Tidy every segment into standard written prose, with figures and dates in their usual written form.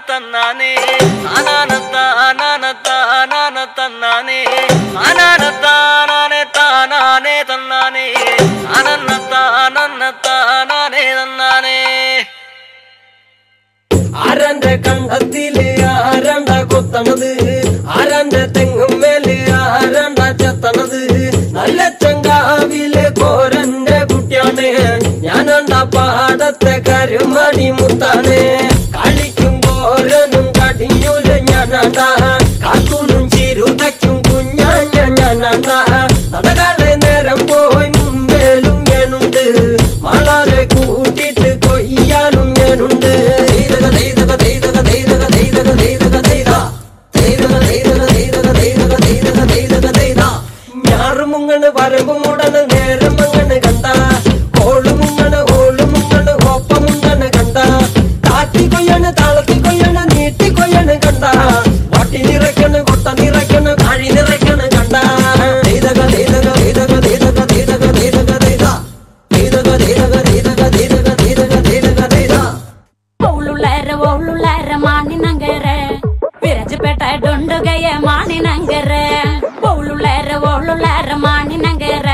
தன்னானே ஆனானத்தானே ஆனானத்தானே தானானே தன்னானே ஆனன்னத்தானே தன்னானே ആരണ്ട കണ്ടത്തില് ആരണ്ട കൊത്തണത് ആരണ്ട തെങ്ങും മേല് ആരണ്ട ചെത്തണത് നല്ല ചങ്കാവിലെ കോരന്റെ കുട്ടിയാണ് ഞാനണ്ട പാടത്തെ കരുമണി മുത്താണ് കളിക്കും കോരനും കടിഞ്ഞൂല ഞാനണ്ട കാക്കൂനും ചിരുതയ്ക്കും കുഞ്ഞാഞ്ഞ ഞാനണ്ട നടകളെ നേരം പോയി മുമ്പേലും ഞാനുണ്ട് മളരെ കൂട്ടിട്ട് കൊയ്യാനും ഞാനുണ്ട് ഞാറുമുങ്ങണ് വരമ്പുമുടന് നേരമങ്ങണ് കണ്ട ഓളുമുങ്ങണ് ഒപ്പമുങ്ങണ് കണ്ട താത്തി കൊയ്യണ് താളത്തി കൊയ്യണ് നീട്ടി കൊയ്യണ് കണ്ട വട്ടി നിറയ്ക്കണ് കൊട്ട നിറയ്ക്കണ് കാഴി നിറയ്ക്കണ് കണ്ട விரஜப்பேட்டை டொண்டுகைய மானினங்கர ஒள்ளுள்ளார மானினங்கர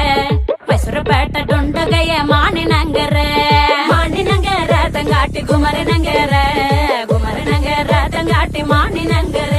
மைசூரப்பேட்டை டொண்டுகைய மானினங்கர தங்காட்டி குமரனங்கர தங்காட்டி மானினங்கர